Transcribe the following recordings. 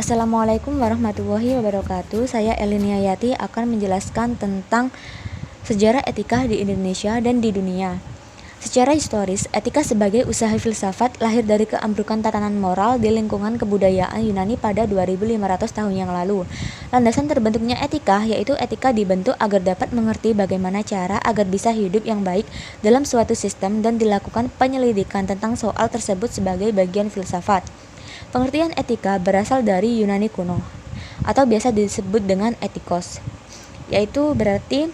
Assalamualaikum warahmatullahi wabarakatuh. Saya Elinia Yati akan menjelaskan tentang sejarah etika di Indonesia dan di dunia. Secara historis, etika sebagai usaha filsafat lahir dari keambrukan tatanan moral di lingkungan kebudayaan Yunani pada 2500 tahun yang lalu. Landasan terbentuknya etika yaitu etika dibentuk agar dapat mengerti bagaimana cara agar bisa hidup yang baik dalam suatu sistem dan dilakukan penyelidikan tentang soal tersebut sebagai bagian filsafat. Pengertian etika berasal dari Yunani kuno atau biasa disebut dengan etikos, yaitu berarti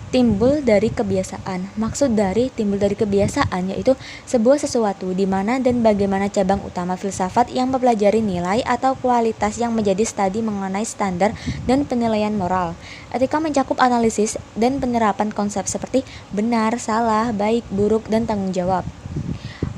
timbul dari kebiasaan. Maksud dari timbul dari kebiasaan yaitu sebuah sesuatu di mana dan bagaimana cabang utama filsafat yang mempelajari nilai atau kualitas yang menjadi studi mengenai standar dan penilaian moral. Etika mencakup analisis dan penerapan konsep seperti benar, salah, baik, buruk, dan tanggung jawab.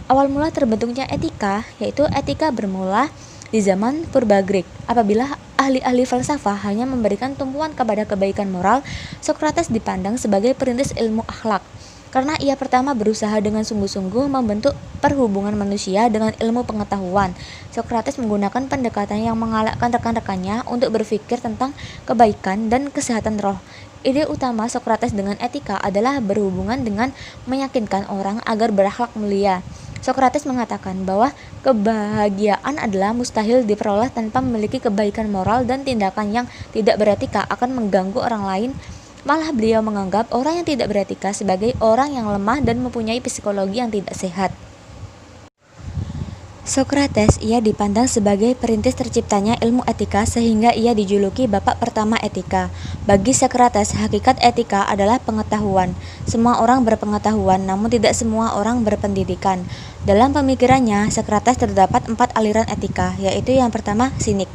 Awal mula terbentuknya etika, yaitu etika bermula di zaman purba Grek. Apabila ahli-ahli falsafah hanya memberikan tumpuan kepada kebaikan moral, Socrates dipandang sebagai perintis ilmu akhlak. Karena ia pertama berusaha dengan sungguh-sungguh membentuk perhubungan manusia dengan ilmu pengetahuan. Socrates menggunakan pendekatan yang mengalahkan rekan-rekannya untuk berpikir tentang kebaikan dan kesehatan roh. Ide utama Socrates dengan etika adalah berhubungan dengan meyakinkan orang agar berakhlak mulia. Socrates mengatakan bahwa kebahagiaan adalah mustahil diperoleh tanpa memiliki kebaikan moral dan tindakan yang tidak beretika akan mengganggu orang lain. Malah beliau menganggap orang yang tidak beretika sebagai orang yang lemah dan mempunyai psikologi yang tidak sehat. Socrates ia dipandang sebagai perintis terciptanya ilmu etika sehingga ia dijuluki bapak pertama etika. Bagi Socrates, hakikat etika adalah pengetahuan. Semua orang berpengetahuan, namun tidak semua orang berpendidikan. Dalam pemikirannya, Socrates terdapat 4 aliran etika, yaitu yang pertama sinik,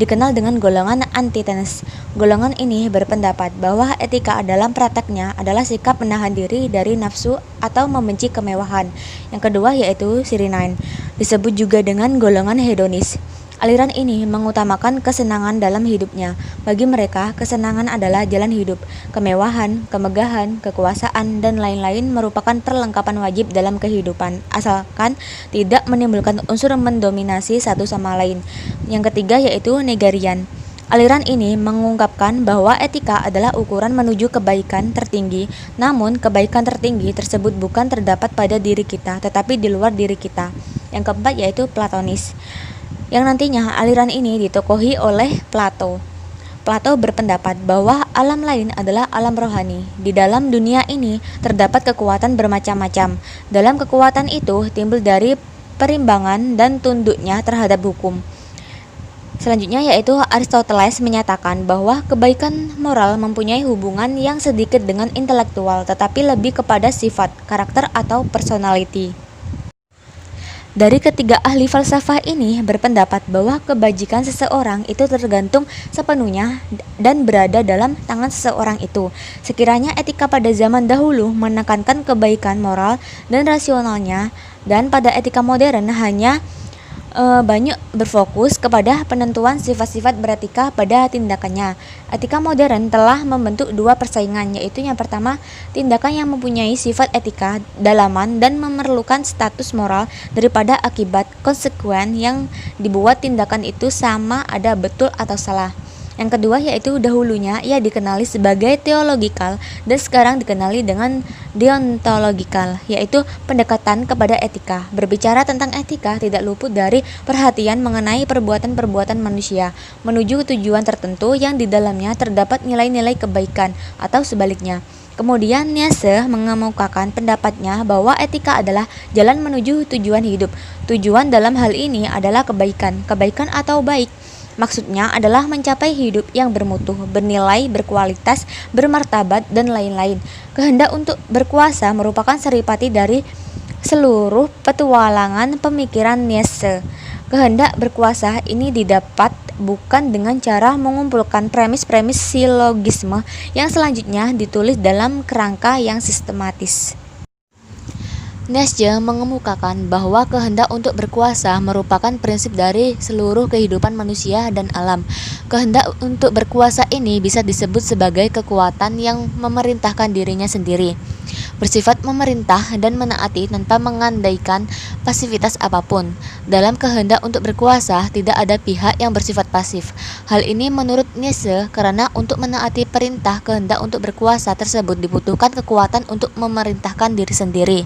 dikenal dengan golongan Antisthenes. Golongan ini berpendapat bahwa etika dalam prakteknya adalah sikap menahan diri dari nafsu atau membenci kemewahan. Yang kedua yaitu Cyrenaean, disebut juga dengan golongan hedonis. Aliran ini mengutamakan kesenangan dalam hidupnya. Bagi mereka, kesenangan adalah jalan hidup. Kemewahan, kemegahan, kekuasaan, dan lain-lain merupakan perlengkapan wajib dalam kehidupan, asalkan tidak menimbulkan unsur mendominasi satu sama lain. Yang ketiga yaitu Negarian. Aliran ini mengungkapkan bahwa etika adalah ukuran menuju kebaikan tertinggi, namun kebaikan tertinggi tersebut bukan terdapat pada diri kita, tetapi di luar diri kita. Yang keempat yaitu Platonis, yang nantinya aliran ini ditokohi oleh Plato. Plato berpendapat bahwa alam lain adalah alam rohani. Di dalam dunia ini terdapat kekuatan bermacam-macam. Dalam kekuatan itu timbul dari perimbangan dan tunduknya terhadap hukum. Selanjutnya yaitu Aristoteles menyatakan bahwa kebaikan moral mempunyai hubungan yang sedikit dengan intelektual, tetapi lebih kepada sifat, karakter atau personality. Dari ketiga ahli falsafah ini berpendapat bahwa kebajikan seseorang itu tergantung sepenuhnya dan berada dalam tangan seseorang itu. Sekiranya etika pada zaman dahulu menekankan kebaikan moral dan rasionalnya, dan pada etika modern hanya banyak berfokus kepada penentuan sifat-sifat beretika pada tindakannya. Etika modern telah membentuk 2 persaingan, yaitu yang pertama, tindakan yang mempunyai sifat etika dalaman dan memerlukan status moral daripada akibat konsekuen yang dibuat tindakan itu sama ada betul atau salah. Yang kedua yaitu dahulunya ia dikenali sebagai theological dan sekarang dikenali dengan deontological, yaitu pendekatan kepada etika. Berbicara tentang etika tidak luput dari perhatian mengenai perbuatan-perbuatan manusia menuju tujuan tertentu yang di dalamnya terdapat nilai-nilai kebaikan atau sebaliknya. Kemudian Nietzsche mengemukakan pendapatnya bahwa etika adalah jalan menuju tujuan hidup. Tujuan dalam hal ini adalah kebaikan atau baik. Maksudnya adalah mencapai hidup yang bermutu, bernilai, berkualitas, bermartabat, dan lain-lain. Kehendak untuk berkuasa merupakan seripati dari seluruh petualangan pemikiran Nietzsche. Kehendak berkuasa ini didapat bukan dengan cara mengumpulkan premis-premis silogisme yang selanjutnya ditulis dalam kerangka yang sistematis. Nietzsche mengemukakan bahwa kehendak untuk berkuasa merupakan prinsip dari seluruh kehidupan manusia dan alam. Kehendak untuk berkuasa ini bisa disebut sebagai kekuatan yang memerintahkan dirinya sendiri. bersifat memerintah dan menaati tanpa mengandaikan pasivitas apapun. Dalam kehendak untuk berkuasa, tidak ada pihak yang bersifat pasif. Hal ini menurut Nietzsche karena untuk menaati perintah kehendak untuk berkuasa tersebut dibutuhkan kekuatan untuk memerintahkan diri sendiri.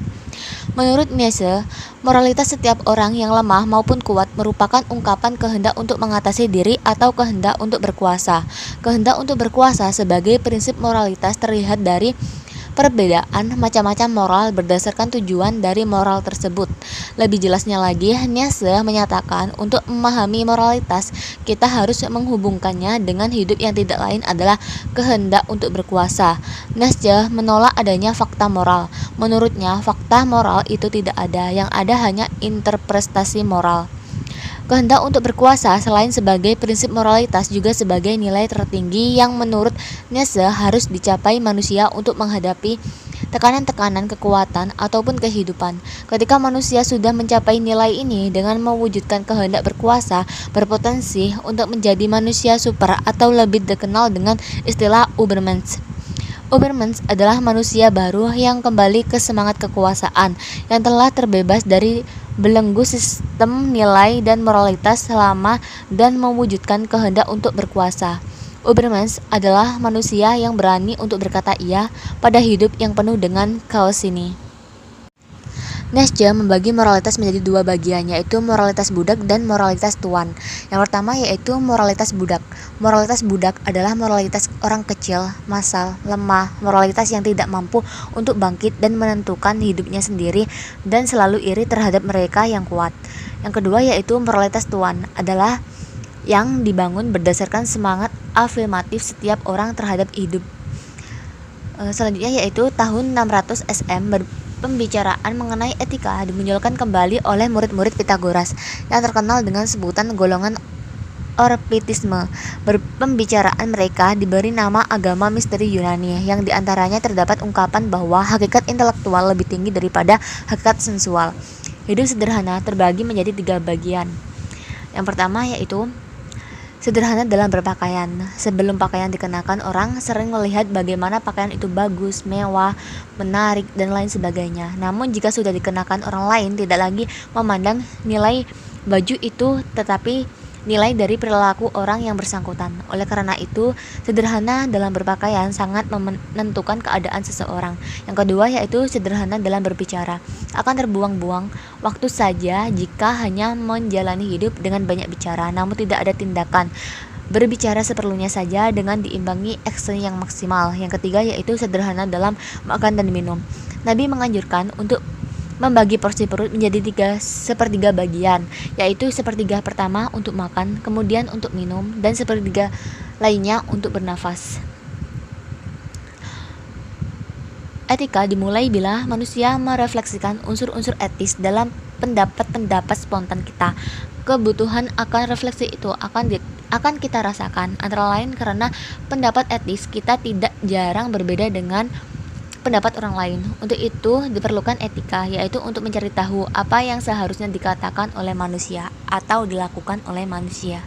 Menurut Nietzsche, moralitas setiap orang yang lemah maupun kuat merupakan ungkapan kehendak untuk mengatasi diri atau kehendak untuk berkuasa. Kehendak untuk berkuasa sebagai prinsip moralitas terlihat dari perbedaan macam-macam moral berdasarkan tujuan dari moral tersebut. Lebih jelasnya lagi, Nietzsche menyatakan untuk memahami moralitas, kita harus menghubungkannya dengan hidup yang tidak lain adalah kehendak untuk berkuasa. Nietzsche menolak adanya fakta moral. Menurutnya, fakta moral itu tidak ada, yang ada hanya interpretasi moral. Kehendak untuk berkuasa selain sebagai prinsip moralitas juga sebagai nilai tertinggi yang menurut Nietzsche harus dicapai manusia untuk menghadapi tekanan-tekanan kekuatan ataupun kehidupan. Ketika manusia sudah mencapai nilai ini dengan mewujudkan kehendak berkuasa, berpotensi untuk menjadi manusia super atau lebih dikenal dengan istilah Ubermensch. Ubermensch adalah manusia baru yang kembali ke semangat kekuasaan, yang telah terbebas dari belenggu sistem nilai dan moralitas selama dan mewujudkan kehendak untuk berkuasa. Ubermensch adalah manusia yang berani untuk berkata iya pada hidup yang penuh dengan kaos ini. Nietzsche membagi moralitas menjadi dua bagian, yaitu moralitas budak dan moralitas tuan. Yang pertama yaitu moralitas budak. Moralitas budak adalah moralitas orang kecil, masal, lemah, moralitas yang tidak mampu untuk bangkit dan menentukan hidupnya sendiri dan selalu iri terhadap mereka yang kuat. Yang kedua yaitu moralitas tuan, adalah yang dibangun berdasarkan semangat afirmatif setiap orang terhadap hidup. Selanjutnya yaitu tahun 600 SM pembicaraan mengenai etika dimunculkan kembali oleh murid-murid Pitagoras yang terkenal dengan sebutan golongan Orpitisme. Pembicaraan mereka diberi nama agama misteri Yunani, yang diantaranya terdapat ungkapan bahwa hakikat intelektual lebih tinggi daripada hakikat sensual. Hidup sederhana terbagi menjadi 3 bagian. Yang pertama yaitu sederhana dalam berpakaian. Sebelum pakaian dikenakan, orang sering melihat bagaimana pakaian itu bagus, mewah, menarik, dan lain sebagainya. Namun jika sudah dikenakan, orang lain tidak lagi memandang nilai baju itu, tetapi nilai dari perilaku orang yang bersangkutan. Oleh karena itu, sederhana dalam berpakaian sangat menentukan keadaan seseorang. Yang kedua yaitu sederhana dalam berbicara. Akan terbuang-buang waktu saja jika hanya menjalani hidup dengan banyak bicara, namun tidak ada tindakan. Berbicara seperlunya saja dengan diimbangi action yang maksimal. Yang ketiga yaitu sederhana dalam makan dan minum. Nabi menganjurkan untuk membagi porsi perut menjadi 3/4 bagian, yaitu 1/4 pertama untuk makan, kemudian untuk minum, dan 1/4 lainnya untuk bernafas. Etika dimulai bila manusia merefleksikan unsur-unsur etis dalam pendapat-pendapat spontan kita. Kebutuhan akan refleksi itu akan kita rasakan, antara lain karena pendapat etis kita tidak jarang berbeda dengan pendapat orang lain. Untuk itu diperlukan etika, yaitu untuk mencari tahu apa yang seharusnya dikatakan oleh manusia atau dilakukan oleh manusia.